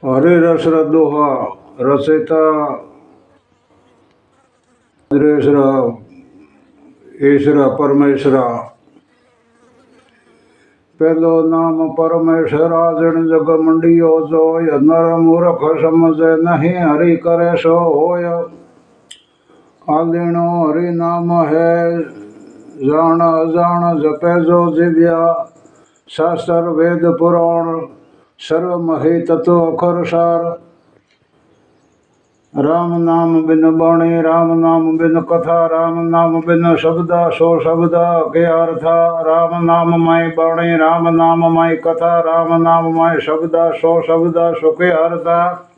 हरे रस दोहा रचयिता ईश्वर ईश्वर परमेश्वर। पहलो नाम परमेश्वरा जन जग मंडियो जोय नर मूर्ख समझे नहीं हरि करे सो होय। आलीणो हरि नाम है जान अजान जपे जो जिव्या शास्त्र वेद पुराण सर्व मही तत्व अखर सार। राम नाम बिन बाणी राम नाम बिन कथा राम नाम बिन शब्दा सो शब्दा के अर्था। राम नाम माय बाणी राम नाम माय कथा राम नाम माय शब्दा सो शब्दा सो के अर्था।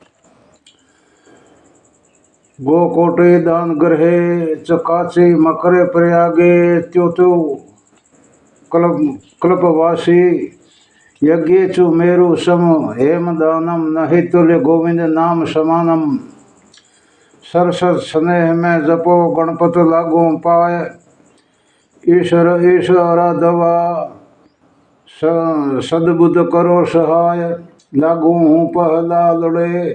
गो कोटि दान ग्रहे चकाची मकरे प्रयागे त्यो त्यो कल्पवासी यज्ञ चु मेरु सम हेम दानम नहीं तुल्य गोविंद नाम समानम। सरसत स्नेह में जपो गणपत लागू पाय ईश्वर ईश्वर दवा सदबुद्ध करो सहाय। लागू हूँ पहला लड़े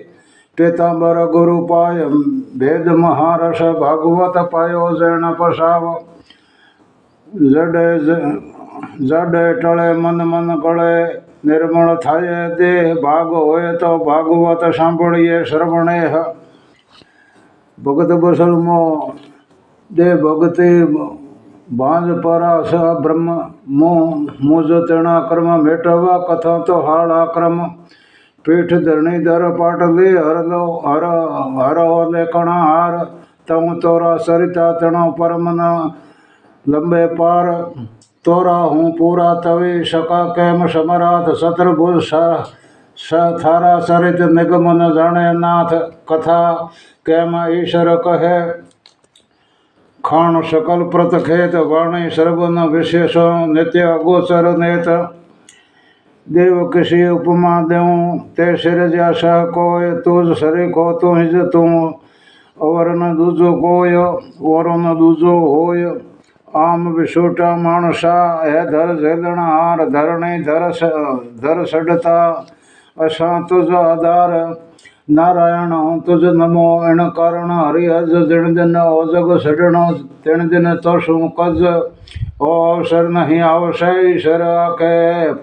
पीतांबर गुरु पाय भेद महारस भागवत पायो जैन पसाव। जडे टले मन मन गले निर्मल थाये देह भाग होए तो भागवत सांभळिए श्रवणेह। भगत बसल मो दे भगति बांझ परा स ब्रह्म मुझ तेणा कर्म मेटवा कथा तो हाड़ा क्रम। पीठ धरणी धर पाटली हर लो हर हर ओले कणा हार तम तोरा सरिता तणो परम न लंबे पार। तोरा हूँ पूरा तवे सका कैम समराथ सत्रभुज थारा सरित निगम न जाने नाथ। कथा कैम ईश्वर कहे खान सकल प्रत खेत वाणी सर्वन विशेष नित्य अगोचर नेत। देव किसी उपमा देऊँ ते सिर जैसा कोय तुझ सरी को तुझ तू और न दूजो कोय और न दूजो होय। आम विछोटा मानसा है धर झेलण हार धरणी धर सडता असा तुझ आधार। नारायण तुझ नमो इन कारण हरि अज जिन दिन ओ जग सडण तिन दिन तसु कज ओ अवसर नहीं आवशय ईश्वर आखे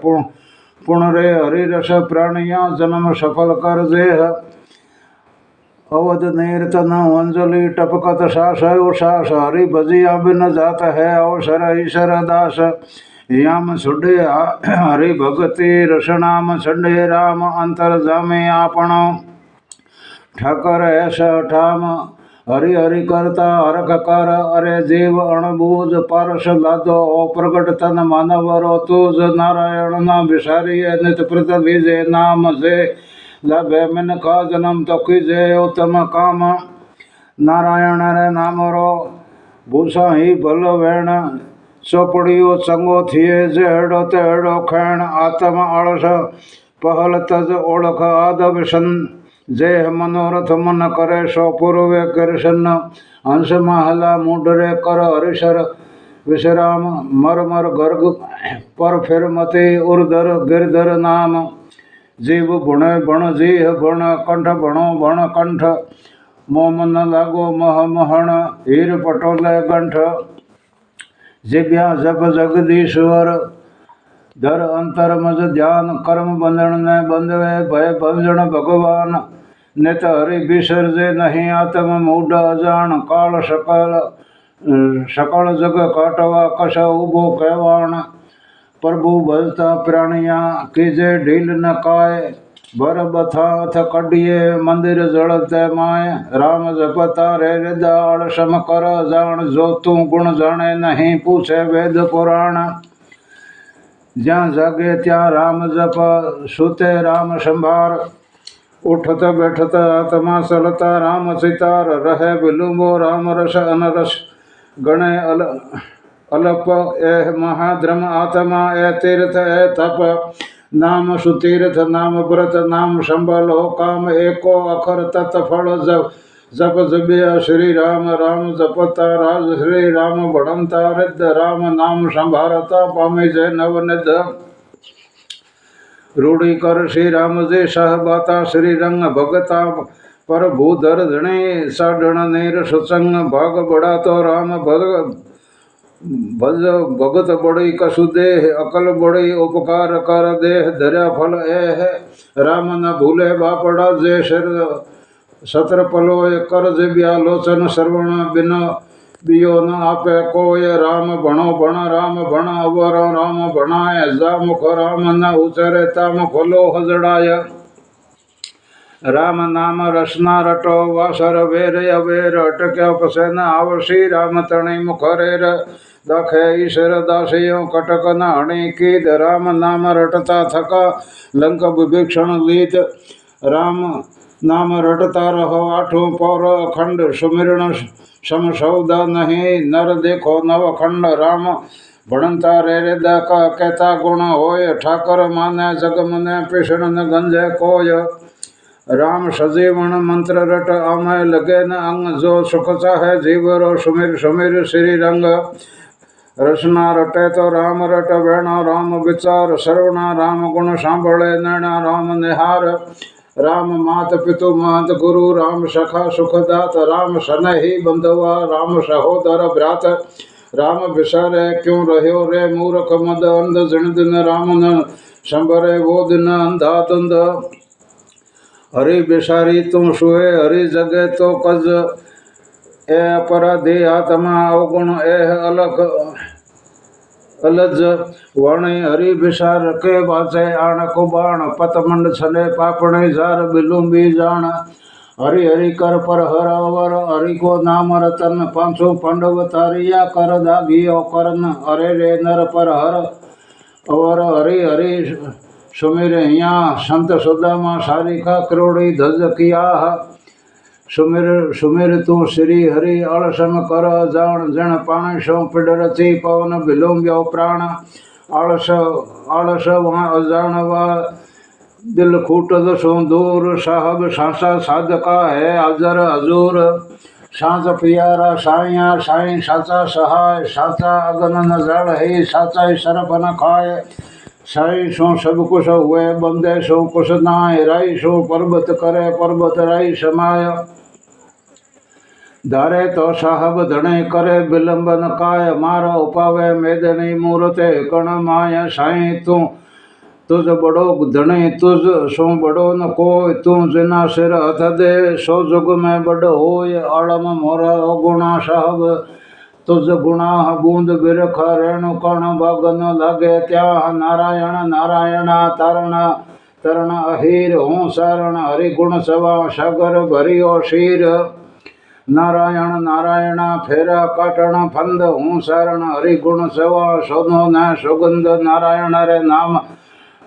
पुण रे हरि रस प्राणिया जन्म सफल कर देह। अवध नीरतन अंजलि टपकत सास उसास हरि भजिया बिन जात है अवसर ईश्वर दास। याम सुडे हरि भगति रसनाम छंडे राम अंतर जामे आपणो। ठाकर ऐसा ठाम हरि हरि करता हरख कर अरे जीव अणबूझ पारस लादो ओ प्रगट तन मानवरो तुझ। नारायण न बिसारिये नित प्रत विजय नाम से लभे मन का जन्म तो कीजे उत्तम काम। नारायण रे नाम रो भूसा ही भल वेण चोपड़ियो चंगो थिए जेड़ो तेड़ो खैण। आत्म आलस पहल तज ओळख आदब सन जय मनोरथ मन करे सो पूर्वे कृष्ण। हंस महला मुडरे कर हरिशर विश्राम मर मर गर्ग पर फिर मते उर्धर गिरधर नाम। जीव भुणे भण जीह भण कंठ भणो भण कंठ मोमन लागो मह महण हीर पटोले कंठ। जिव्या जप जगदीश्वर धर अंतर मज ध्यान कर्म बंधन ने बंधवे भय भंजन भगवान। नित हरि विसर्जे नहीं आत्म मूढ़ अजान काल सकल जग काटवा कस उबो कहवान। प्रभु भजता प्राणिया कीजे ढील न काय भर बथाथ कडिये मंदिर जड़ते माय। राम जपता रे हृदय सम कर जान जो तू गुण जाने नहीं पूछे वेद पुराण। ज्યાં जागे ત્યાં राम जप सुते राम संभार। उठत बैठत आत्मा चलता राम सितार रहे विलुम्बो राम रस अनरस गणे अलप ए महाद्रम आत्मा ए तीर्थ ए तप। नाम सुतीर्थ नाम व्रत नाम संबल हो काम एको अखर तत् फल जप जबिया श्री राम राम जपता राज श्री राम बढ़ंता रिद्ध राम नाम संभारता पामे जय नवनिध। रूढ़ी कर श्री राम जे सह बाता श्री रंग भगता पर भूधर धणे साढ़ नेर सत्संग भाग बड़ा तो राम भज भगत बड़ी कसु देह अकल बड़ी उपकार कर देह धर्या फल एह राम न भूले बापड़ा जे शर सत्र पलो कर जे ब्यालोचन श्रवण बिन बियो न आपे कोय राम भणो भण राम भण अवर राम भणाय जा मुख राम न उचरे ताम खोलो हजड़ाय राम नाम रसना रटो वासर वेर अवेर अटक्या पसन आवशी राम तणि मुखरेर दखे ईश्वर दासियों कटक न हणि कीद राम नाम रटता थका लंक विभीषण लीत राम नाम रटता रहो आठों पौर अखंड सुमिरण सम सौदा नहीं नर देखो नव खंड राम भणता रे दाका कहता गुण होय ठाकर माने जग मने पिषण न गंजे कोय राम सजीवण मंत्र रट आमय लगे न अंग जो सुख चाहे जीवरो सुमिर सुमिर श्री रंग रसना रटे तो राम रट वेणा राम विचार सर्वणा राम गुण सांभळे नैना राम निहार राम मात पितु महत गुरु राम सखा सुखदात राम सनहि बंधुआ राम सहोदर भ्रात राम बिसारे क्यों रह्यो रे मूर्ख मद अंध जिन दिन राम न संभरे वो दिन अंधा धुंध हरि बिसारी तू सुहे हरि जगे तो कज ए अपराधी आत्मा अवगुण एह अलख अलज वणे हरि बिसार के बाचे आण कुबाण पतमंड छले पापणे जार बिलुंबी जान हरि हरि कर पर हर अवर हरि को नाम रतन पांचों पांडव तारिया कर दागियो करन हरे रे नर पर हर अवर हरि हरि सुमिर हिया संत सुदामा सारिका करोड़ी धज किया सुमिर सुमिर तू श्री हरि आलसम कर जान जन पाण सो पिड रची पवन विलोम्यो प्राण आलस आलस वहाँ अजान वा दिल खूटद सो दूर साहब सांसा साधका है अजर हजूर सांस पियारा साइया साई साचा सहाय साचा अगन न जड़ है साचा सरफ न खाए साई सो सब कुछ हुए बंदे सो कुछ नाय राई सो पर्वत करे पर्वत राई समाय धारे तो साहब धणे करे विलंबन काय मारो उपावे मेदनी मूर्ते कण माय साई तू तुझ बड़ो धणे तुझ सो बड़ो न कोय तू जिना सिर हथ दे सो जुग में बड़ होय आलम मोरा गुणा साहब तुझ गुणा बूंद बिरख रेणु कण बगन लगे त्या नारायण नारायणा तरण तरण अहीर हूँ सारण हरि गुण सवा सागर भरियो शीर नारायण नारायणा फेरा काटण फंद हूँ सारण हरि गुण सवा सोनो न सुगंध नारायण रे नाम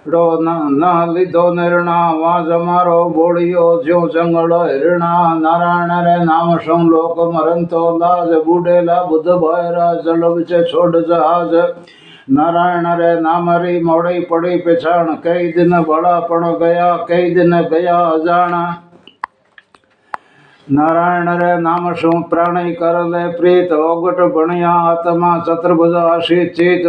रो न लिधो निर्णा वाज मारो बोलियो ज्यो जंगल हिरणा नारायण रे नाम सो लोक मरंतो लाज बूढ़ेला बुध भैरा जल विच छोड़ जहाज नारायण रे नाम री मोड़ी पड़ी पिछाण कई दिन बड़ा पण गया कई दिन गया अजाना नारायण रे नाम सु प्राणी कर ले प्रीत ओगट बणिया आत्मा चतुर्भुज आशी चित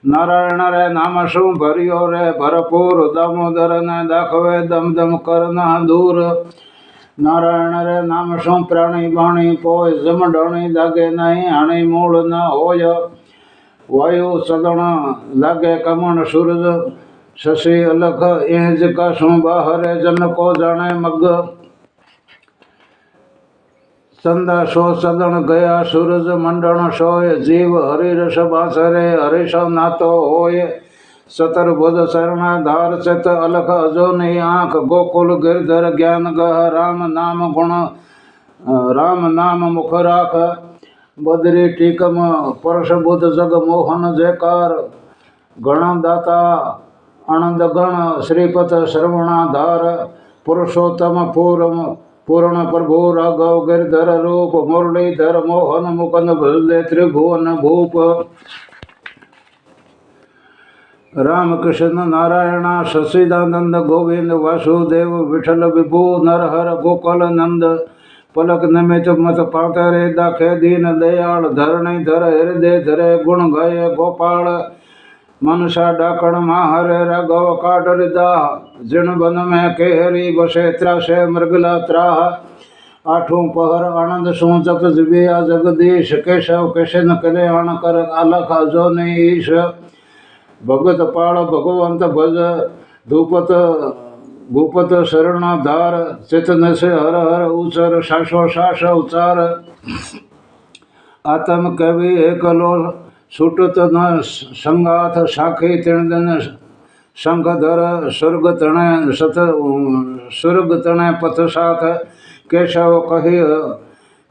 नारायण रे नाम सु भरियो रे भरपूर दामोदर ने दाखवे दम दम करना दूर नारायण रे नाम सु प्राणी बाणी पोय जम डणी लागे नहीं हणी मूल न होय वायु सदण लागे कमण सूरज शशि अलख इंज का सु बाहर जन को जाने मग चंदा सो सदन गया सूरज मंडन सोय जीव हरि रस बासरे हरिश नातो होय चतुर्भुज शरणाधार चित अलख अजोनी आंख गोकुल गिरधर ज्ञान गह राम नाम गुण राम नाम मुख राख बदरी टीकम परश बुध जग मोहन जयकार गण दाता आनंद गण श्रीपत श्रवणाधार पुरुषोत्तम पूर्ण प्रभु राघव गिरधर रूप मुरलीधर मोहन मुकुंद भजले त्रिभुवन भूप राम कृष्ण नारायण सचिदानंद गोविंद वासुदेव विठल विभु नरहर गोकुल नंद पलक निमित मत पातरे दाखे दीन दयाल धरणी धर हृदय धरे गुण गाये गोपाल मनुष्य डाकण हरे राघव काटर दाह जिण बन में केहरी बसे त्रासे मृगला त्राह आठों पहर आनंद सु जप जिबिया जगदीश केशव केशन कल्याण कर अलख जो ईश भगत पाल भगवंत भज धूपत भूपत शरणधार चेतन से हर हर उचर शाश्व शास उचार आत्म कवि एकलो छूटत न संगाथ साखी तिणदन शंखधर स्वर्ग तणे सत स्वर्ग तणे पथ साथ केशव कही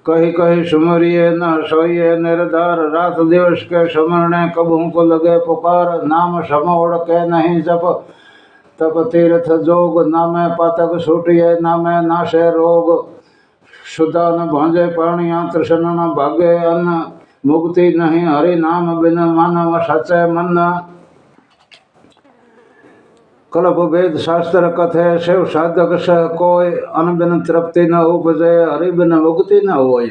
कही कही सुमरिए न सोइए निर्धार रात दिवस के सुमरणे कबहू को लगे पुकार नाम समोड़ के नहीं जप तप तीर्थ जोग नामे पातक छूटिए नामे नाशे रोग सुधा न भांजे पाणिया तृष्ण न भागे अन्न मुक्ति नहीं हरि नाम बिन मानव सचे मन कल्प वेद शास्त्र कथे शिव साधक सह कोय अन बिन तृप्ति न उपजे हरि बिन मुक्ति न होय।